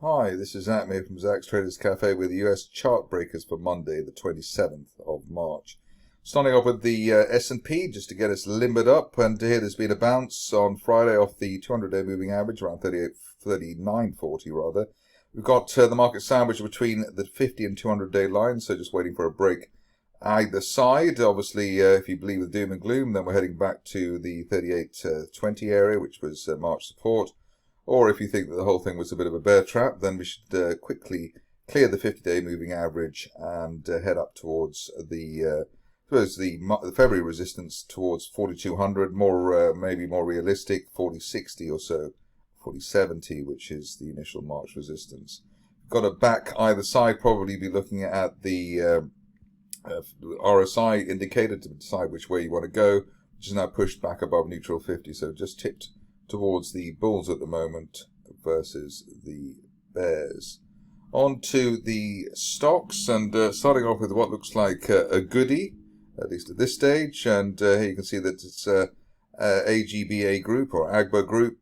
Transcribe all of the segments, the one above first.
Hi, this is Zach May from Zach's Traders Cafe with the US Chartbreakers for Monday, the 27th of March. Starting off with the S&P, just to get us limbered up, and here there's been a bounce on Friday off the 200-day moving average, around 39.40 rather. We've got the market sandwiched between the 50 and 200-day lines, so just waiting for a break either side. Obviously, if you believe the doom and gloom, then we're heading back to the 38.20 area, which was March support. Or if you think that the whole thing was a bit of a bear trap, then we should quickly clear the 50-day moving average and head up towards the February resistance towards 4,200. Maybe more realistic, 4060 or so, 4070, which is the initial March resistance. Got a back either side. Probably be looking at the RSI indicator to decide which way you want to go, which is now pushed back above neutral 50. So just tipped towards the bulls at the moment versus the bears. On to the stocks, and starting off with what looks like a goodie, at least at this stage. And here you can see that it's AGBA group or AGBA group.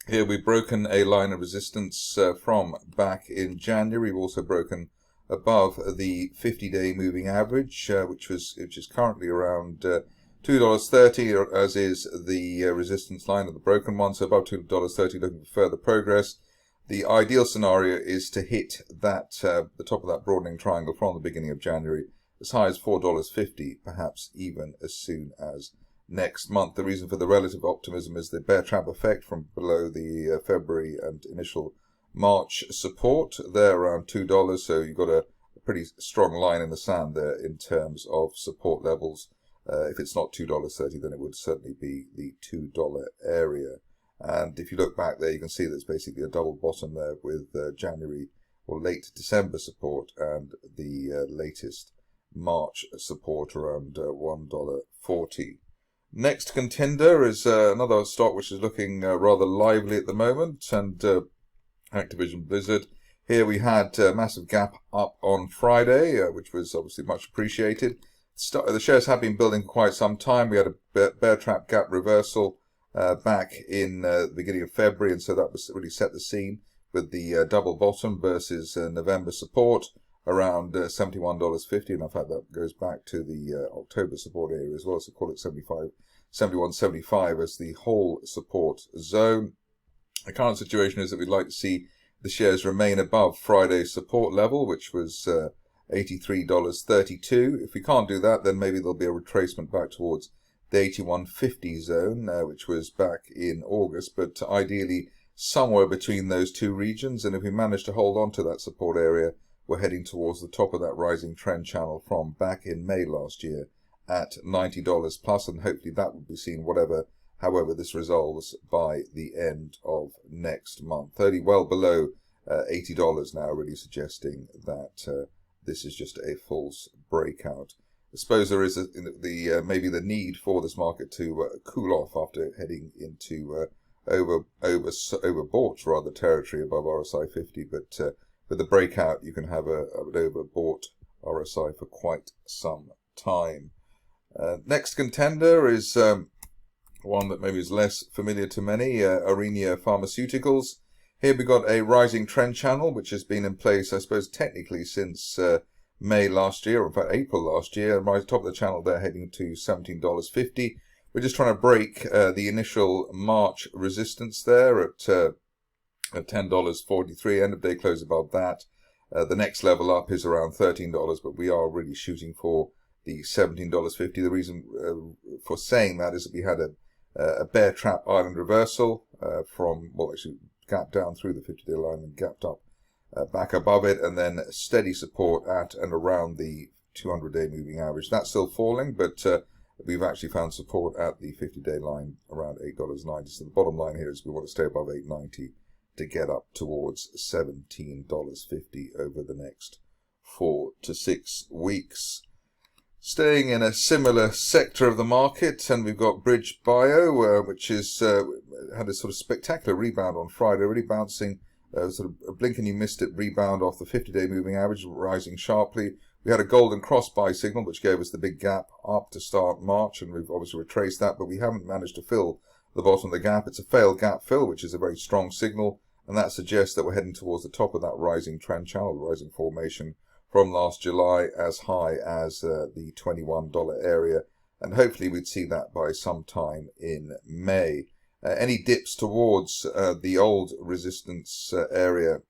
Here we've broken a line of resistance from back in January. We've also broken above the 50-day moving average, which is currently around $2.30, as is the resistance line of the broken one, so above $2.30, looking for further progress. The ideal scenario is to hit that the top of that broadening triangle from the beginning of January, as high as $4.50, perhaps even as soon as next month. The reason for the relative optimism is the bear trap effect from below the February and initial March support there around $2, so you've got a pretty strong line in the sand there in terms of support levels. If it's not $2.30, then it would certainly be the $2 area. And if you look back there, you can see there's basically a double bottom there with January or late December support and the latest March support around $1.40. Next contender is another stock which is looking rather lively at the moment, and Activision Blizzard. Here we had a massive gap up on Friday, which was obviously much appreciated. The shares have been building for quite some time. We had a bear trap gap reversal back in the beginning of February, and so that was really set the scene with the double bottom versus November support around $71.50, and in fact that goes back to the October support area as well, so call it 71.75 as the whole support zone. The current situation is that we'd like to see the shares remain above Friday's support level, which was $83.32. If we can't do that, then maybe there'll be a retracement back towards the 81.50 zone, which was back in August, but ideally somewhere between those two regions. And if we manage to hold on to that support area, we're heading towards the top of that rising trend channel from back in May last year at $90 plus, and hopefully that will be seen however this resolves by the end of next month. Well below $80 now, really suggesting that this is just a false breakout. I suppose there is maybe the need for this market to cool off after heading into overbought rather territory above RSI 50, but with the breakout you can have an overbought RSI for quite some time. Next contender is one that maybe is less familiar to many, Aurinia Pharmaceuticals. Here we've got a rising trend channel, which has been in place, I suppose, technically since May last year, or in fact April last year. Right top of the channel there, heading to $17.50. We're just trying to break the initial March resistance there at $10.43. End of day close above that. The next level up is around $13, but we are really shooting for the $17.50. The reason for saying that is that we had a bear trap island reversal actually gapped down through the 50-day line and gapped up back above it, and then steady support at and around the 200-day moving average. That's still falling, but we've actually found support at the 50-day line around $8.90. So the bottom line here is we want to stay above $8.90 to get up towards $17.50 over the next 4 to 6 weeks. Staying in a similar sector of the market, and we've got BridgeBio, which is had a sort of spectacular rebound on Friday, really bouncing, sort of a blink and you missed it rebound off the 50-day moving average, rising sharply. We had a golden cross buy signal, which gave us the big gap up to start March, and we've obviously retraced that, but we haven't managed to fill the bottom of the gap. It's a failed gap fill, which is a very strong signal, and that suggests that we're heading towards the top of that rising trend channel, rising formation from last July, as high as the $21 area, and hopefully we'd see that by sometime in May. Any dips towards the old resistance area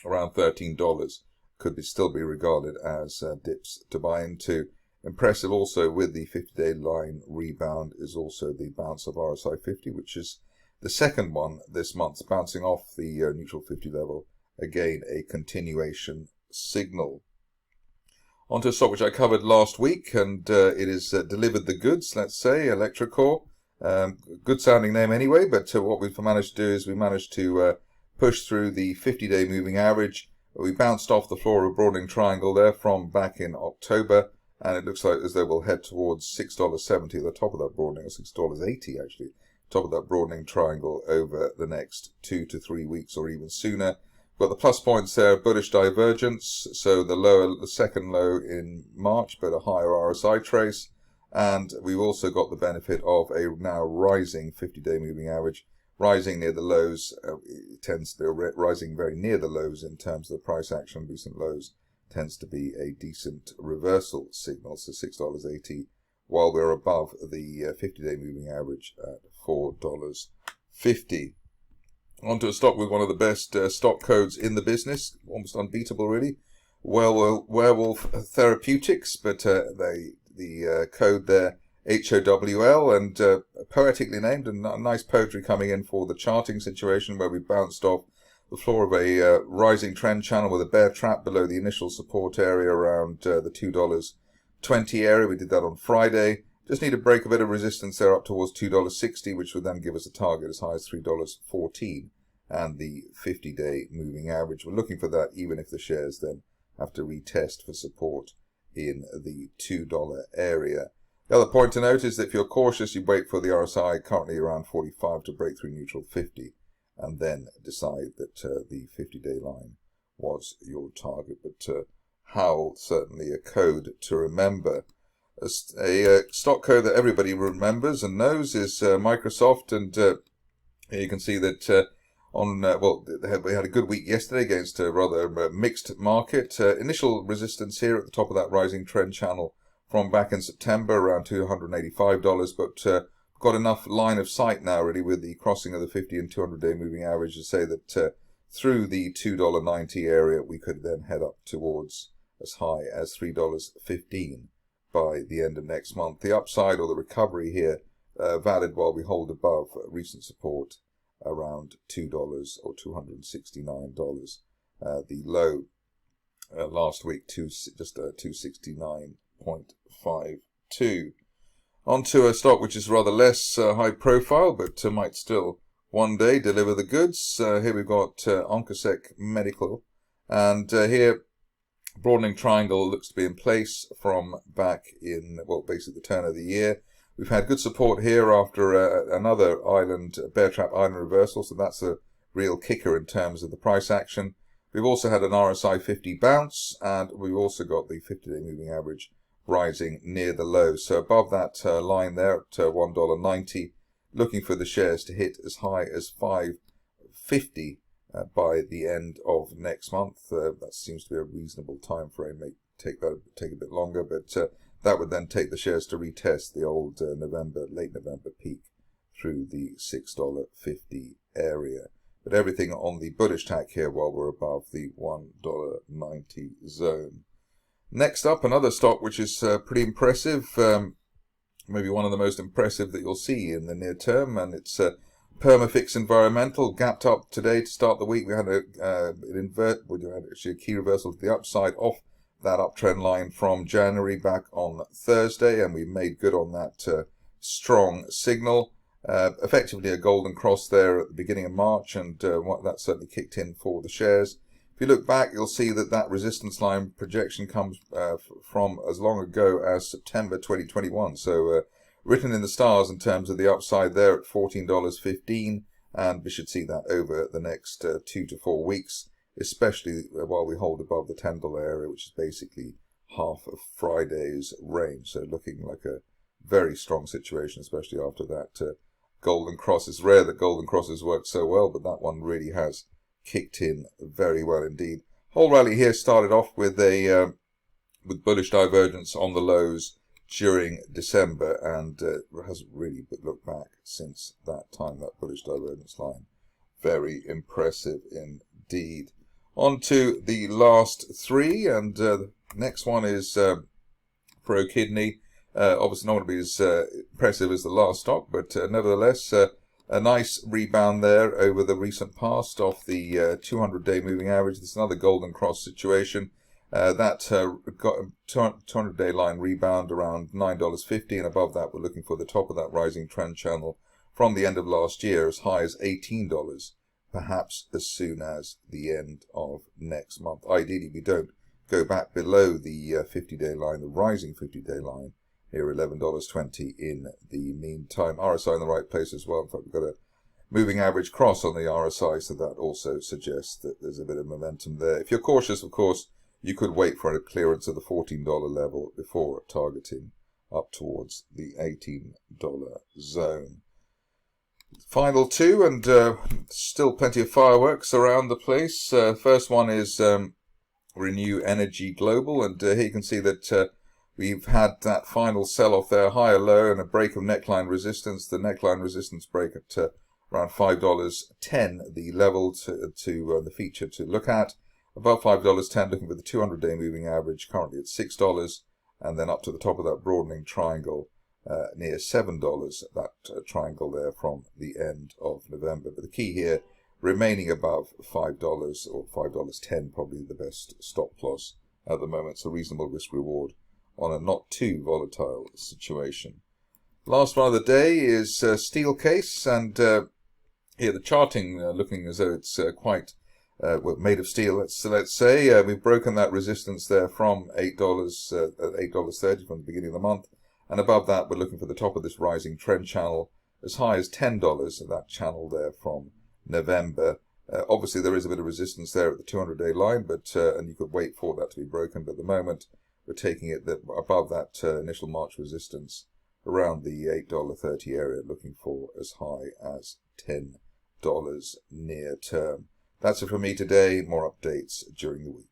around $13 could still be regarded as dips to buy into. Impressive also with the 50-day line rebound is also the bounce of RSI 50, which is the second one this month, bouncing off the neutral 50 level. Again, a continuation signal. Onto a stock which I covered last week, and it has delivered the goods, let's say, Electrocore. Good sounding name anyway, but what we've managed to do is we managed to push through the 50-day moving average. We bounced off the floor of a broadening triangle there from back in October, and it looks like as though we'll head towards $6.70 at the top of that broadening, or $6.80 actually, top of that broadening triangle over the next 2 to 3 weeks or even sooner. We've got the plus points there, bullish divergence, so the second low in March, but a higher RSI trace. And we've also got the benefit of a now rising 50-day moving average, rising near the lows. It tends to be rising very near the lows in terms of the price action. Recent lows tends to be a decent reversal signal, so $6.80, while we're above the 50-day moving average at $4.50. Onto a stock with one of the best stock codes in the business, almost unbeatable really. Werewolf Therapeutics, but the code there, HOWL, and poetically named, and nice poetry coming in for the charting situation where we bounced off the floor of a rising trend channel with a bear trap below the initial support area around the $2.20 area. We did that on Friday. Just need to break a bit of resistance there up towards $2.60, which would then give us a target as high as $3.14 and the 50-day moving average. We're looking for that even if the shares then have to retest for support in the $2 area. The other point to note is that if you're cautious, you wait for the RSI currently around 45 to break through neutral 50 and then decide that the 50-day line was your target. But Howl, certainly a code to remember. A stock code that everybody remembers and knows is Microsoft, and you can see that we had a good week yesterday against a rather mixed market. Initial resistance here at the top of that rising trend channel from back in September, around $285, but got enough line of sight now really with the crossing of the 50 and 200-day moving average to say that through the $2.90 area we could then head up towards as high as $3.15 by the end of next month. The upside or the recovery here valid while we hold above recent support around $2 or $269. The low last week just 269.52. Onto a stock which is rather less high profile, but might still one day deliver the goods. Here we've got OncoSec Medical, and here broadening triangle looks to be in place from back in, basically the turn of the year. We've had good support here after another bear trap island reversal, so that's a real kicker in terms of the price action. We've also had an RSI 50 bounce, and we've also got the 50-day moving average rising near the low. So above that line there at $1.90, looking for the shares to hit as high as $5.50 by the end of next month. That seems to be a reasonable time frame. May take a bit longer, but that would then take the shares to retest the old late November peak through the $6.50 area. But everything on the bullish tack here while we're above the $1.90 zone. Next up, another stock which is pretty impressive, maybe one of the most impressive that you'll see in the near term, and it's Perma-Fix Environmental, gapped up today to start the week. We had actually a key reversal to the upside off that uptrend line from January back on Thursday, and we made good on that strong signal. Effectively a golden cross there at the beginning of March, and that certainly kicked in for the shares. If you look back, you'll see that that resistance line projection comes from as long ago as September 2021. So written in the stars in terms of the upside there at $14.15, and we should see that over the next 2 to 4 weeks, especially while we hold above the $10 area, which is basically half of Friday's range. So looking like a very strong situation, especially after that golden cross. It's rare that golden crosses work so well, but that one really has kicked in very well indeed. Whole rally here started off with a with bullish divergence on the lows during December, and hasn't really looked back since that time, that bullish divergence line. Very impressive indeed. On to the last three, and the next one is Prokidney. Obviously not going to be as impressive as the last stock, but nevertheless a nice rebound there over the recent past off the 200-day moving average. This is another golden cross situation. That got a 200-day line rebound around $9.50, and above that we're looking for the top of that rising trend channel from the end of last year, as high as $18, perhaps as soon as the end of next month. Ideally, we don't go back below the 50-day line, the rising 50-day line, here $11.20 in the meantime. RSI in the right place as well. In fact, we've got a moving average cross on the RSI, so that also suggests that there's a bit of momentum there. If you're cautious, of course, you could wait for a clearance of the $14 level before targeting up towards the $18 zone. Final two, and still plenty of fireworks around the place. First one is Renew Energy Global, and here you can see that we've had that final sell-off there, higher low, and a break of neckline resistance. The neckline resistance break at around $5.10, the level to the feature to look at. Above $5.10, looking for the 200-day moving average, currently at $6, and then up to the top of that broadening triangle near $7, that triangle there from the end of November. But the key here, remaining above $5 or $5.10, probably the best stop loss at the moment. It's a reasonable risk reward on a not too volatile situation. Last one of the day is Steelcase, and here the charting looking as though it's quite made of steel. Let's say we've broken that resistance there from $8 at $8.30 from the beginning of the month, and above that we're looking for the top of this rising trend channel as high as $10 at that channel there from November. Obviously there is a bit of resistance there at the 200-day line, but and you could wait for that to be broken, but at the moment we're taking it that above that initial March resistance around the $8.30 area, looking for as high as $10 near term. That's it from me today. More updates during the week.